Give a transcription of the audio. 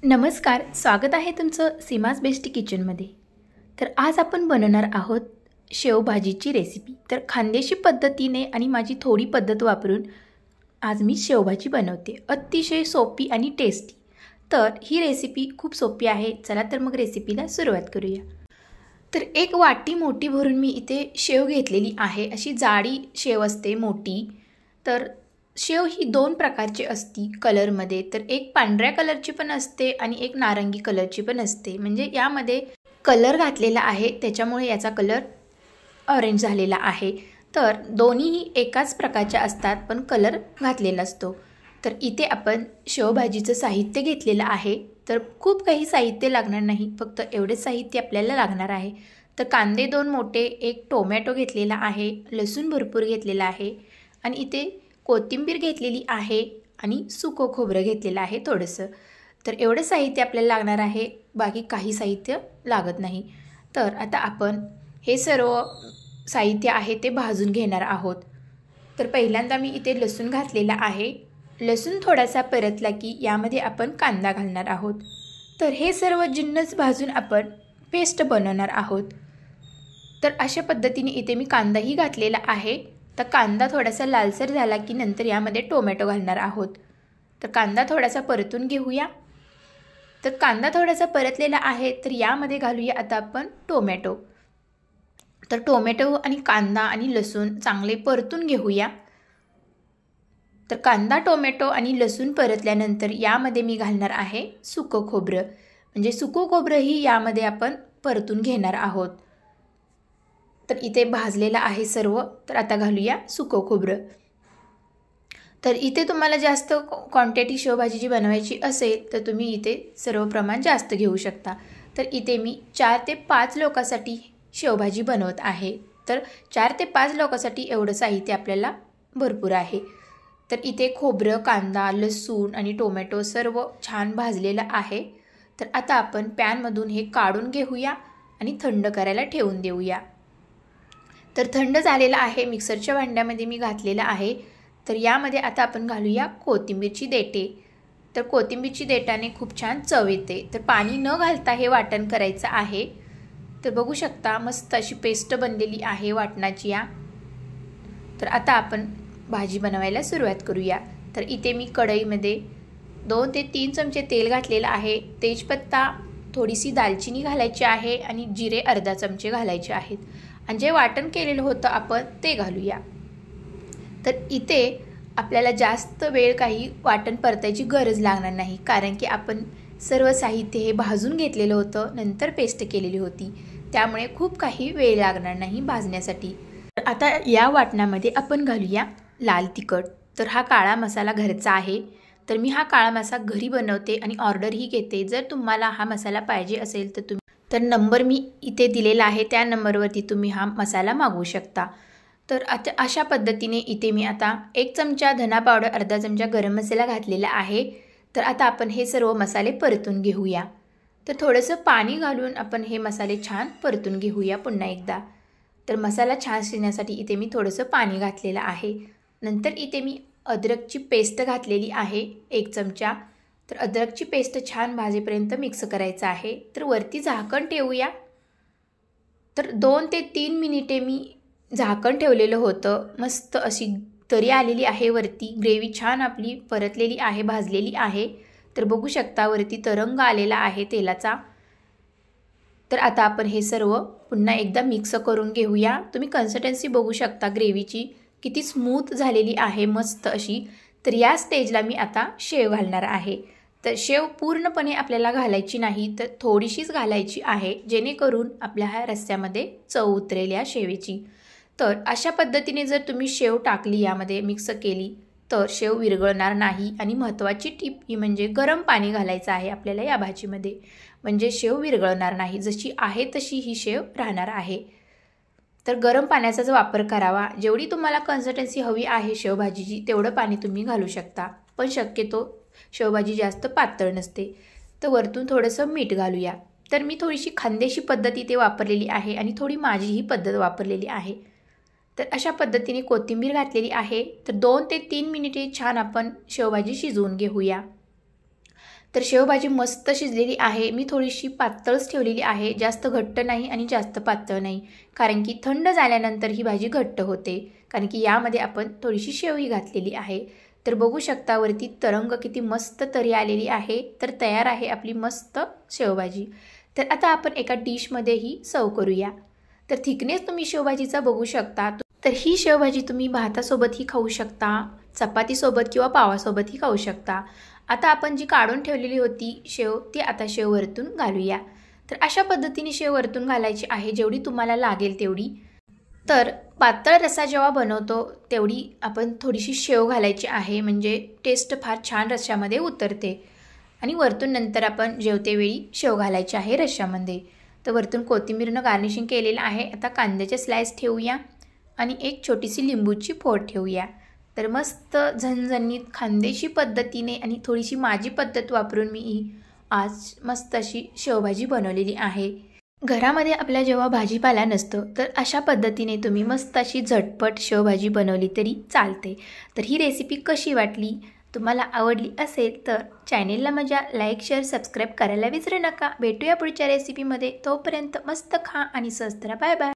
नमस्कार, स्वागत आहे तुमचं सीमाज बेस्ट किचनमध्ये। तर आज आपण बनवणार आहोत शेवभाजीची रेसिपी। तर खानदेशी पद्धतीने आणि माझी थोडी पद्धत वापरून आज मी शेवभाजी बनवते। अतिशय सोपी आणि टेस्टी। तर ही रेसिपी खूप सोपी आहे। चला तर मग रेसिपीला सुरुवात करूया। तर एक वाटी मोठी भरून मी इथे शेव घेतलेली आहे। अशी जाडी शेव असते मोठी। तर शेव ही दोन प्रकारची असती कलरमध्ये। तर एक पांढऱ्या कलरची पण असते आणि एक नारंगी कलरची पण असते। म्हणजे यामध्ये कलर घातलेला आहे त्याच्यामुळे याचा कलर ऑरेंज झालेला आहे। तर दोन्हीही एकाच प्रकारच्या असतात पण कलर घातलेला असतो। तर इथे आपण शेवभाजीचं साहित्य घेतलेलं आहे। तर खूप काही साहित्य लागणार नाही, फक्त एवढेच साहित्य आपल्याला लागणार आहे। तर कांदे दोन मोठे, एक टोमॅटो घेतलेला आहे, लसूण भरपूर घेतलेला आहे आणि इथे कोथिंबीर घेतलेली आहे आणि सुकं खोबरं घेतलेलं आहे थोडंसं। तर एवढं साहित्य आपल्याला लागणार आहे, बाकी काही साहित्य लागत नाही। तर आता आपण हे सर्व साहित्य आहे ते भाजून घेणार आहोत। तर पहिल्यांदा मी इथे लसूण घातलेला आहे। लसूण थोडासा परतला की यामध्ये आपण कांदा घालणार आहोत। तर हे सर्व जिन्नस भाजून आपण पेस्ट बनवणार आहोत। तर अशा पद्धतीने इथे मी कांदाही घातलेला आहे। तर कांदा थोडासा लालसर झाला की नंतर यामध्ये टोमॅटो घालणार आहोत। तर कांदा थोडासा परतून घेऊया। तर कांदा थोडासा परतलेला आहे, तर यामध्ये घालूया आता आपण टोमॅटो। तर टोमॅटो आणि कांदा आणि लसूण चांगले परतून घेऊया। तर कांदा, टोमॅटो आणि लसूण परतल्यानंतर यामध्ये मी घालणार आहे सुकं खोबरं। म्हणजे सुकं खोबरंही यामध्ये आपण परतून घेणार आहोत। तर इथे भाजलेला आहे सर्व। तर आता घालूया सुकं खोबरं। तर इथे तुम्हाला जास्त क्वांटिटी शेवभाजीची बनवायची असेल तर तुम्ही इथे सर्व प्रमाण जास्त घेऊ शकता। तर इथे मी 4 ते 5 लोकांसाठी शेवभाजी बनवत आहे। तर 4 ते 5 लोकांसाठी एवढं साहित्य आपल्याला भरपूर आहे। तर इथे खोबरं, कांदा, लसूण आणि टोमॅटो सर्व छान भाजलेलं आहे। तर आता आपण पॅनमधून हे काढून घेऊया आणि थंड करायला ठेवून देऊया। तर थंड झालेला आहे, मिक्सरच्या भांड्यामध्ये मी घातलेला आहे। तर यामध्ये आता आपण घालूया कोथिंबीरची देठे। तर कोथिंबीरची देठाने खूप छान चव येते। तर पाणी न घालता हे वाटण करायचं आहे। तर बघू शकता मस्त अशी पेस्ट बनलेली आहे वाटणाची या। तर आता आपण भाजी बनवायला सुरुवात करूया। तर इथे मी कढईमध्ये 2 ते 3 चमचे तेल घातलेलं आहे। तेजपत्ता, थोडीशी दालचिनी घालायची आहे आणि जिरे अर्धा चमचे घालायचे आहेत। आणि जे वाटण केलेलं होतं आपण ते घालूया। तर इथे आपल्याला जास्त वेळ काही वाटण परतायची गरज लागणार नाही, कारण की आपण सर्व साहित्य हे भाजून घेतलेलं होतं, नंतर पेस्ट केलेली होती। त्यामुळे खूप काही वेळ लागणार नाही भाजण्यासाठी। तर आता या वाटणामध्ये आपण घालूया लाल तिखट। तर हा काळा मसाला घरचा आहे। तर मी हा काळा मसाला घरी बनवते आणि ऑर्डरही घेते। जर तुम्हाला हा मसाला पाहिजे असेल तर नंबर मी इथे दिलेला आहे, त्या नंबरवरती तुम्ही हा मसाला मागवू शकता। तर आता अशा पद्धतीने इथे मी आता 1 चमचा धना पावडर, अर्धा चमचा गरम मसाला घातलेला आहे। तर आता आपण हे सर्व मसाले परतून घेऊया। तर थोडंसं पाणी घालून आपण हे मसाले छान परतून घेऊया पुन्हा एकदा। तर मसाला छान शिजण्यासाठी इथे मी थोडंसं पाणी घातलेलं आहे। नंतर इथे मी अद्रकची पेस्ट घातलेली आहे 1 चमचा। तर अद्रकची पेस्ट छान भाजेपर्यंत मिक्स करायचं आहे। तर वरती झाकण ठेवूया। तर 2 ते 3 मिनिटे मी झाकण ठेवलेलं होतं। मस्त अशी तरी आलेली आहे वरती। ग्रेव्ही छान आपली परतलेली आहे, भाजलेली आहे। तर बघू शकता वरती तरंग आलेला आहे तेलाचा। तर आता आपण हे सर्व पुन्हा एकदा मिक्स करून घेऊया। तुम्ही कन्सिस्टन्सी बघू शकता ग्रेव्हीची किती स्मूथ झालेली आहे, मस्त अशी। तर या स्टेजला मी आता शेव घालणार आहे। तर शेव पूर्णपणे आपल्याला घालायची नाही, तर थोडीशीच घालायची आहे, जेणेकरून आपल्या ह्या रस्स्यामध्ये चव उतरेल या शेवेची। तर अशा पद्धतीने जर तुम्ही शेव टाकली, यामध्ये मिक्स केली, तर शेव विरघळणार नाही। आणि महत्त्वाची टिप ही म्हणजे गरम पाणी घालायचं आहे आपल्याला या भाजीमध्ये, म्हणजे शेव विरघळणार नाही, जशी आहे तशी ही शेव राहणार आहे। तर गरम पाण्याचाच वापर करावा। जेवढी तुम्हाला कन्सिस्टन्सी हवी आहे शेवभाजीची तेवढं पाणी तुम्ही घालू शकता, पण शक्यतो शेवभाजी जास्त पातळ नसते। तर वरतून थोडंसं मीठ घालूया। तर मी थोडीशी खानदेशी पद्धत इथे वापरलेली आहे आणि थोडी माझीही पद्धत वापरलेली आहे। तर अशा पद्धतीने कोथिंबीर घातलेली आहे। तर 2 ते 3 मिनिटे छान आपण शेवभाजी शिजवून घेऊया। तर शेवभाजी मस्त शिजलेली आहे. मी थोडीशी पातळच ठेवलेली आहे, जास्त घट्ट नाही आणि जास्त पातळ नाही, कारण की थंड झाल्यानंतर ही भाजी घट्ट होते, कारण की यामध्ये आपण थोडीशी शेवही घातलेली आहे. तर बघू शकता वरती तरंग किती मस्त तरी आलेली आहे. तर तयार आहे आपली मस्त शेवभाजी. तर आता आपण एका डिशमध्ये ही सर्व करूया. तर थिकनेस तुम्ही शेवभाजीचा बघू शकता. तर ही शेवभाजी तुम्ही भातासोबतही खाऊ शकता, चपातीसोबत किंवा पावासोबतही खाऊ शकता. आता आपण जी काढून ठेवलेली होती शेव, ती आता शेव वरतून घालूया. तर अशा पद्धतीने शेव वरतून घालायची आहे, जेवढी तुम्हाला लागेल तेवढी. तर पातळ रस्सा जेव्हा बनवतो तेवढी आपण थोडीशी शेव घालायची आहे, म्हणजे टेस्ट फार छान रश्श्यामध्ये उतरते. आणि वरतून नंतर आपण जेवतेवेळी शेव घालायची आहे रश्श्यामध्ये. तर वरतून कोथिंबीरनं गार्निशिंग केलेलं आहे. आता कांद्याचे स्लाइस ठेवूया आणि एक छोटीशी लिंबूची फोड ठेवूया. तर मस्त झणझणीत खानदेशी पद्धतीने आणि थोडीशी माझी पद्धत वापरून मी आज मस्त अशी शेवभाजी बनवलेली आहे. घरामध्ये आपल्या जेव्हा भाजीपाला नसतो तर अशा पद्धतीने तुम्ही मस्त अशी झटपट शेवभाजी बनवली तरी चालते. तर ही रेसिपी कशी वाटली, तुम्हाला आवडली असेल तर चॅनेलला माझ्या लाईक, शेअर, सबस्क्राईब करायला विसरू नका. भेटूया पुढच्या रेसिपीमध्ये. तोपर्यंत मस्त खा आणि स्वस्त रहा. Bye bye.